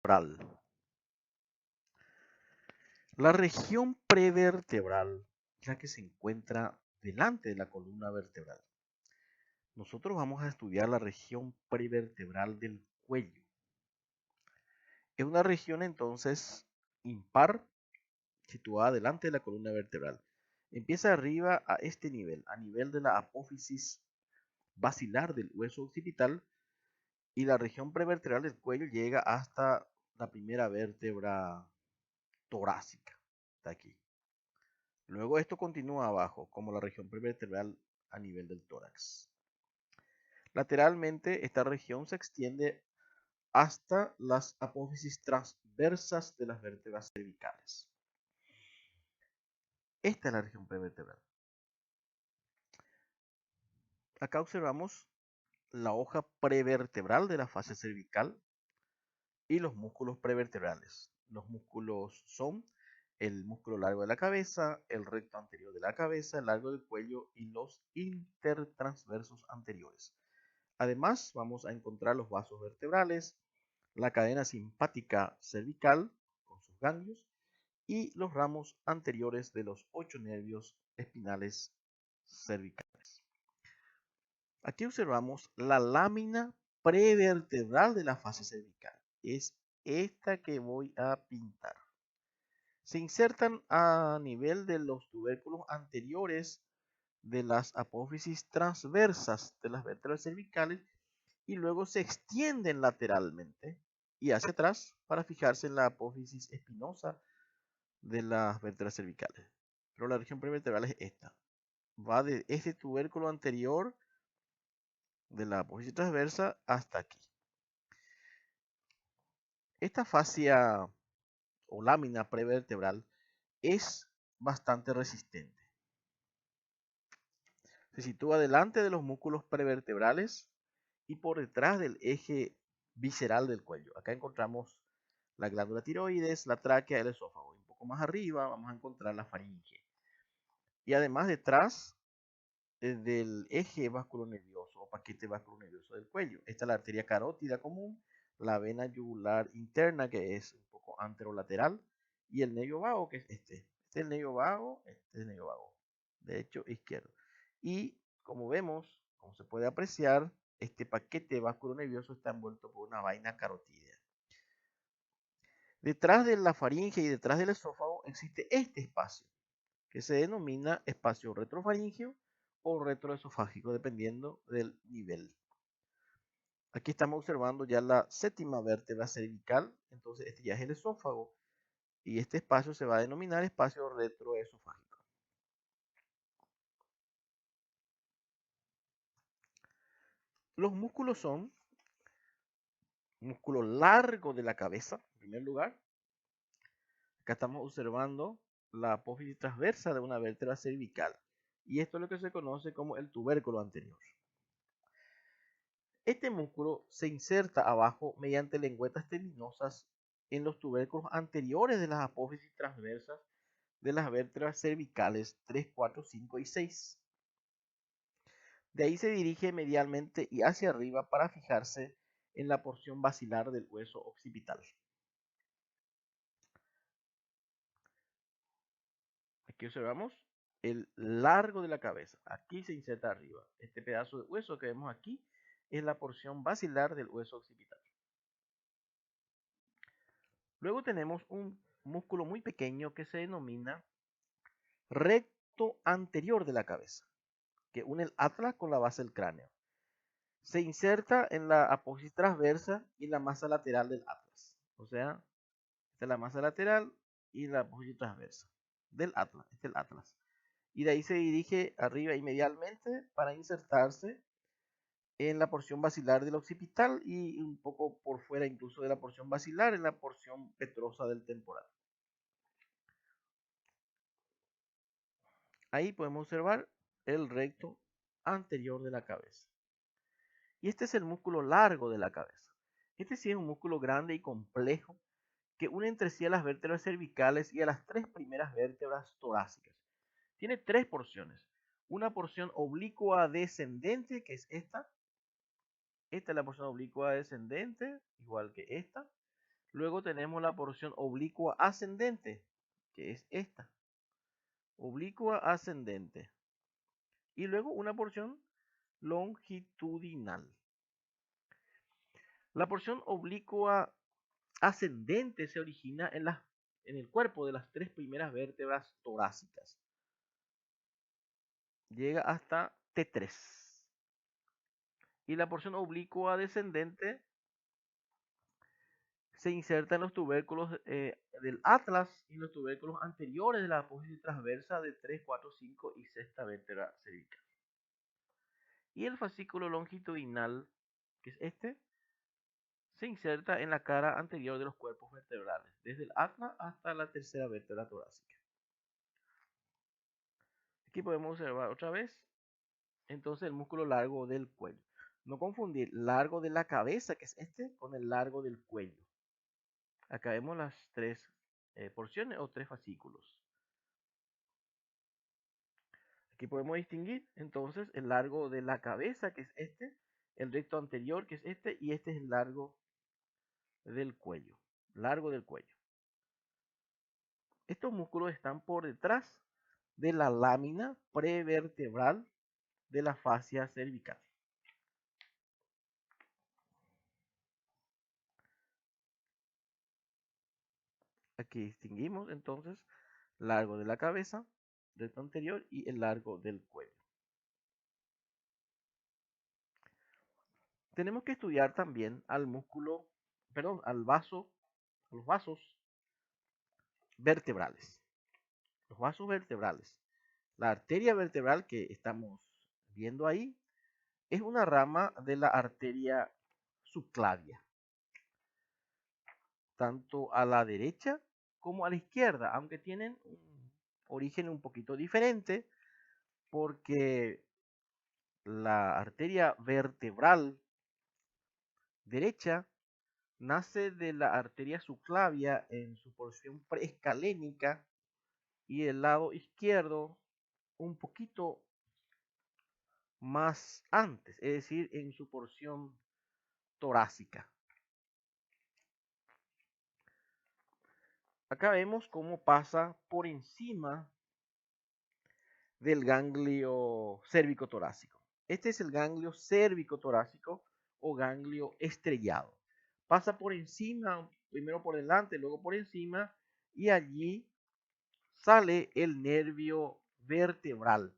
Vertebral. La región prevertebral es la que se encuentra delante de la columna vertebral. Nosotros vamos a estudiar la región prevertebral del cuello. Es una región entonces impar situada delante de la columna vertebral. Empieza arriba a este nivel, a nivel de la apófisis basilar del hueso occipital, y la región prevertebral del cuello llega hasta la primera vértebra torácica, de aquí. Luego esto continúa abajo, como la región prevertebral a nivel del tórax. Lateralmente, esta región se extiende hasta las apófisis transversas de las vértebras cervicales. Esta es la región prevertebral. Acá observamos la hoja prevertebral de la fascia cervical y los músculos prevertebrales. Los músculos son el músculo largo de la cabeza, el recto anterior de la cabeza, el largo del cuello y los intertransversos anteriores. Además, vamos a encontrar los vasos vertebrales, la cadena simpática cervical con sus ganglios y los ramos anteriores de los 8 nervios espinales cervicales. Aquí observamos la lámina prevertebral de la fascia cervical. Es esta que voy a pintar. Se insertan a nivel de los tubérculos anteriores de las apófisis transversas de las vértebras cervicales y luego se extienden lateralmente y hacia atrás para fijarse en la apófisis espinosa de las vértebras cervicales. Pero la región prevertebral es esta. Va de este tubérculo anterior de la apófisis transversa hasta aquí. Esta fascia o lámina prevertebral es bastante resistente. Se sitúa delante de los músculos prevertebrales y por detrás del eje visceral del cuello. Acá encontramos la glándula tiroides, la tráquea, el esófago. Un poco más arriba vamos a encontrar la faringe. Y además detrás del eje vasculonervioso o paquete vasculonervioso del cuello. Esta es la arteria carótida común, la vena yugular interna que es un poco anterolateral y el nervio vago que es este. Este es el nervio vago, este es el nervio vago. De hecho, izquierdo. Y como vemos, como se puede apreciar, este paquete vasculonervioso está envuelto por una vaina carotídea. Detrás de la faringe y detrás del esófago existe este espacio, que se denomina espacio retrofaringeo o retroesofágico, dependiendo del nivel. Aquí estamos observando ya la séptima vértebra cervical, entonces este ya es el esófago, y este espacio se va a denominar espacio retroesofágico. Los músculos son músculo largo de la cabeza, en primer lugar. Acá estamos observando la apófisis transversa de una vértebra cervical, y esto es lo que se conoce como el tubérculo anterior. Este músculo se inserta abajo mediante lengüetas tendinosas en los tubérculos anteriores de las apófisis transversas de las vértebras cervicales 3, 4, 5 y 6. De ahí se dirige medialmente y hacia arriba para fijarse en la porción basilar del hueso occipital. Aquí observamos el largo de la cabeza. Aquí se inserta arriba. Este pedazo de hueso que vemos aquí es la porción basilar del hueso occipital. Luego tenemos un músculo muy pequeño que se denomina recto anterior de la cabeza, que une el atlas con la base del cráneo. Se inserta en la apófisis transversa y la masa lateral del atlas. O sea, esta es la masa lateral y la apófisis transversa del atlas. Este es el atlas. Y de ahí se dirige arriba y medialmente para insertarse en la porción basilar del occipital y un poco por fuera incluso de la porción basilar en la porción petrosa del temporal. Ahí podemos observar el recto anterior de la cabeza. Y este es el músculo largo de la cabeza. Este sí es un músculo grande y complejo que une entre sí a las vértebras cervicales y a las 3 primeras vértebras torácicas. Tiene 3 porciones. Una porción oblicua descendente, que es esta. Esta es la porción oblicua descendente, igual que esta. Luego tenemos la porción oblicua ascendente, que es esta. Oblicua ascendente. Y luego una porción longitudinal. La porción oblicua ascendente se origina en el cuerpo de las 3 primeras vértebras torácicas. Llega hasta T3. Y la porción oblicua descendente se inserta en los tubérculos del atlas y los tubérculos anteriores de la apófisis transversa de 3, 4, 5 y sexta vértebra cervical. Y el fascículo longitudinal, que es este, se inserta en la cara anterior de los cuerpos vertebrales, desde el atlas hasta la tercera vértebra torácica. Aquí podemos observar otra vez, entonces, el músculo largo del cuello. No confundir largo de la cabeza, que es este, con el largo del cuello. Acá vemos las 3 porciones o 3 fascículos. Aquí podemos distinguir entonces el largo de la cabeza, que es este, el recto anterior, que es este, y este es el largo del cuello. Largo del cuello. Estos músculos están por detrás de la lámina prevertebral de la fascia cervical. Aquí distinguimos entonces largo de la cabeza, recto anterior y el largo del cuello. Tenemos que estudiar también al músculo, perdón, al vaso, a los vasos vertebrales. Los vasos vertebrales. La arteria vertebral que estamos viendo ahí es una rama de la arteria subclavia, tanto a la derecha como a la izquierda, aunque tienen un origen un poquito diferente, porque la arteria vertebral derecha nace de la arteria subclavia en su porción preescalénica y el lado izquierdo un poquito más antes, es decir, en su porción torácica. Acá vemos cómo pasa por encima del ganglio cérvico-torácico. Este es el ganglio cérvico-torácico o ganglio estrellado. Pasa por encima, primero por delante, luego por encima, y allí sale el nervio vertebral.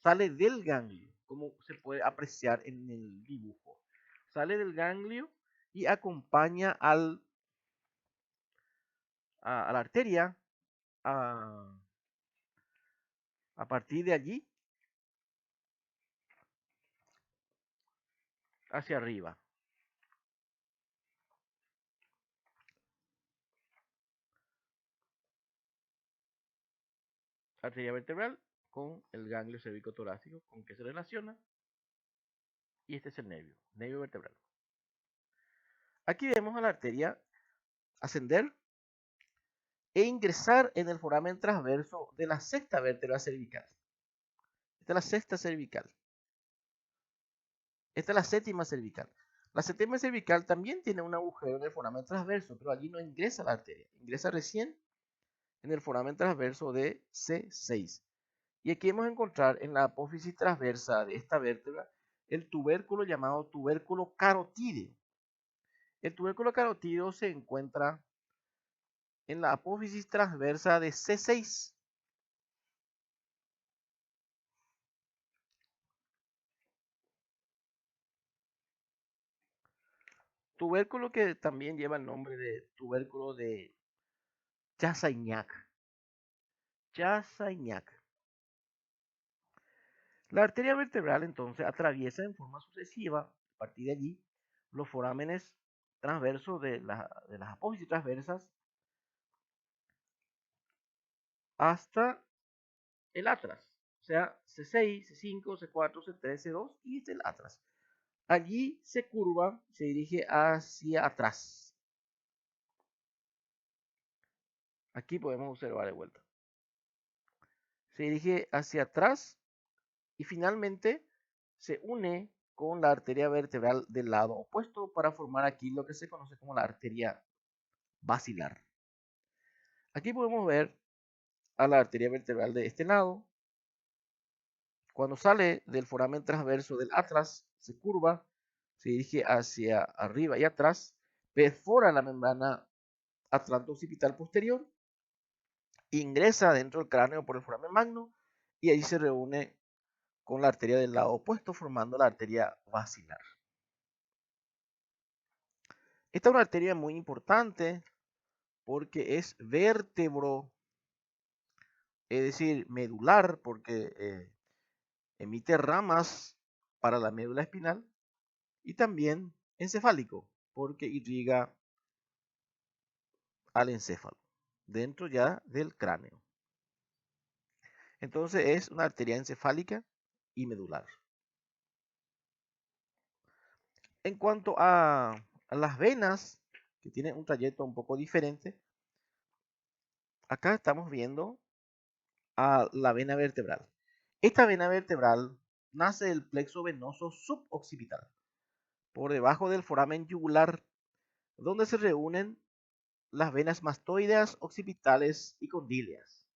Sale del ganglio, como se puede apreciar en el dibujo. Sale del ganglio y acompaña a la arteria a partir de allí hacia arriba. Arteria vertebral con el ganglio cérvico-torácico, con que se relaciona. Y este es el nervio vertebral. Aquí vemos a la arteria ascender e ingresar en el foramen transverso de la sexta vértebra cervical. Esta es la sexta cervical. Esta es la séptima cervical. La séptima cervical también tiene un agujero en el foramen transverso, pero allí no ingresa la arteria. Ingresa recién en el foramen transverso de C6. Y aquí vamos a encontrar en la apófisis transversa de esta vértebra el tubérculo llamado tubérculo carotídeo. El tubérculo carotídeo se encuentra en la apófisis transversa de C6. Tubérculo que también lleva el nombre de tubérculo de Chassaignac. Chassaignac. La arteria vertebral entonces atraviesa en forma sucesiva, a partir de allí, los forámenes transversos de las apófisis transversas hasta el atlas. O sea, C6, C5, C4, C3, C2 y este es el atlas. Allí se curva, se dirige hacia atrás. Aquí podemos observar de vuelta. Se dirige hacia atrás y finalmente se une con la arteria vertebral del lado opuesto para formar aquí lo que se conoce como la arteria basilar. Aquí podemos ver a la arteria vertebral de este lado. Cuando sale del foramen transverso del atlas, se curva, se dirige hacia arriba y atrás, perfora la membrana atlanto-occipital posterior, ingresa dentro del cráneo por el foramen magno y ahí se reúne con la arteria del lado opuesto formando la arteria basilar. Esta es una arteria muy importante porque es vértebro, es decir, medular, porque emite ramas para la médula espinal, y también encefálico, porque irriga al encéfalo, dentro ya del cráneo. Entonces es una arteria encefálica y medular. En cuanto a las venas, que tienen un trayecto un poco diferente, acá estamos viendo a la vena vertebral. Esta vena vertebral nace del plexo venoso suboccipital, por debajo del foramen yugular, donde se reúnen las venas mastoideas, occipitales y condíleas.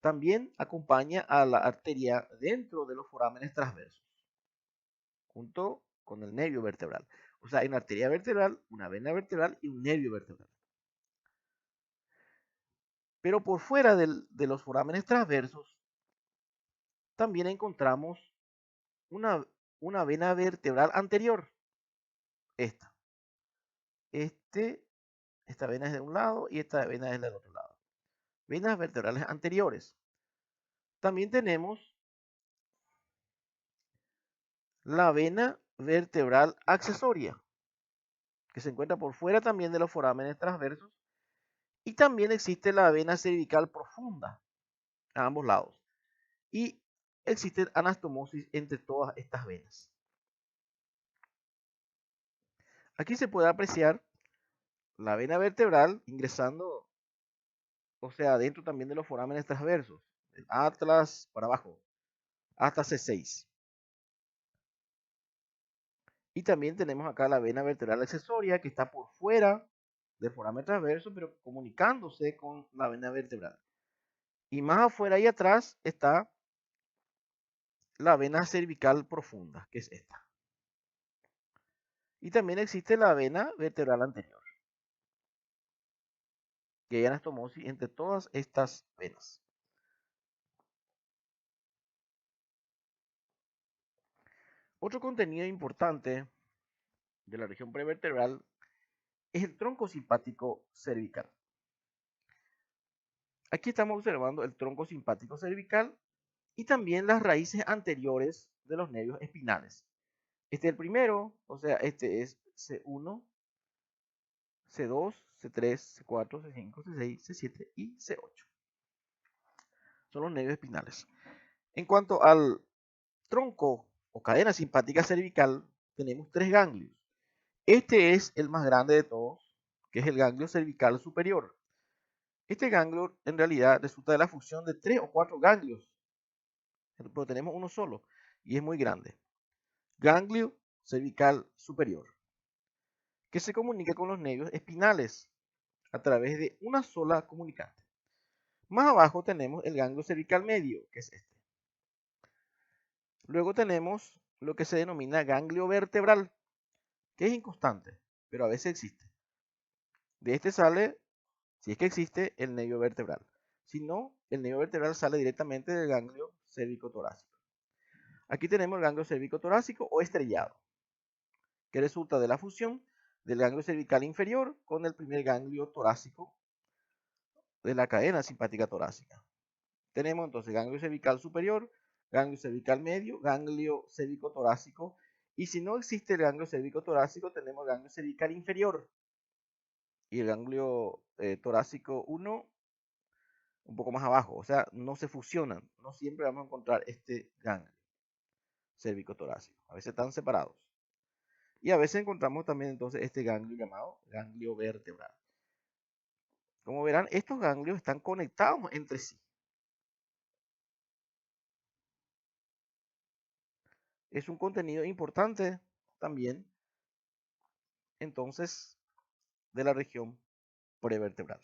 También acompaña a la arteria dentro de los forámenes transversos, junto con el nervio vertebral. O sea, hay una arteria vertebral, una vena vertebral y un nervio vertebral. Pero por fuera de los forámenes transversos, también encontramos una, una vena vertebral anterior. Esta. Esta vena es de un lado y esta vena es del otro lado. Venas vertebrales anteriores. También tenemos la vena vertebral accesoria, que se encuentra por fuera también de los forámenes transversos. Y también existe la vena cervical profunda a ambos lados. Y existe anastomosis entre todas estas venas. Aquí se puede apreciar la vena vertebral ingresando, o sea, dentro también de los forámenes transversos, del atlas para abajo, hasta C6. Y también tenemos acá la vena vertebral accesoria que está por fuera del foramen transverso, pero comunicándose con la vena vertebral. Y más afuera y atrás está la vena cervical profunda, que es esta. Y también existe la vena vertebral anterior, que hay anastomosis entre todas estas venas. Otro contenido importante de la región prevertebral es el tronco simpático cervical. Aquí estamos observando el tronco simpático cervical y también las raíces anteriores de los nervios espinales. Este es el primero, o sea, este es C1, C2, C3, C4, C5, C6, C7 y C8. Son los nervios espinales. En cuanto al tronco o cadena simpática cervical, tenemos tres ganglios. Este es el más grande de todos, que es el ganglio cervical superior. Este ganglio en realidad resulta de la fusión de 3 o 4 ganglios, pero tenemos uno solo y es muy grande. Ganglio cervical superior, que se comunica con los nervios espinales a través de una sola comunicante. Más abajo tenemos el ganglio cervical medio, que es este. Luego tenemos lo que se denomina ganglio vertebral, que es inconstante, pero a veces existe. De este sale, si es que existe, el nervio vertebral. Si no, el nervio vertebral sale directamente del ganglio cérvico-torácico. Aquí tenemos el ganglio cérvico-torácico o estrellado, que resulta de la fusión del ganglio cervical inferior con el primer ganglio torácico de la cadena simpática torácica. Tenemos entonces ganglio cervical superior, ganglio cervical medio, ganglio cérvico torácico, y si no existe el ganglio cérvico torácico, tenemos ganglio cervical inferior y el ganglio torácico 1 un poco más abajo, o sea, no se fusionan, no siempre vamos a encontrar este ganglio cérvico torácico, a veces están separados. Y a veces encontramos también entonces este ganglio llamado ganglio vertebral. Como verán, estos ganglios están conectados entre sí. Es un contenido importante también. Entonces, de la región prevertebral.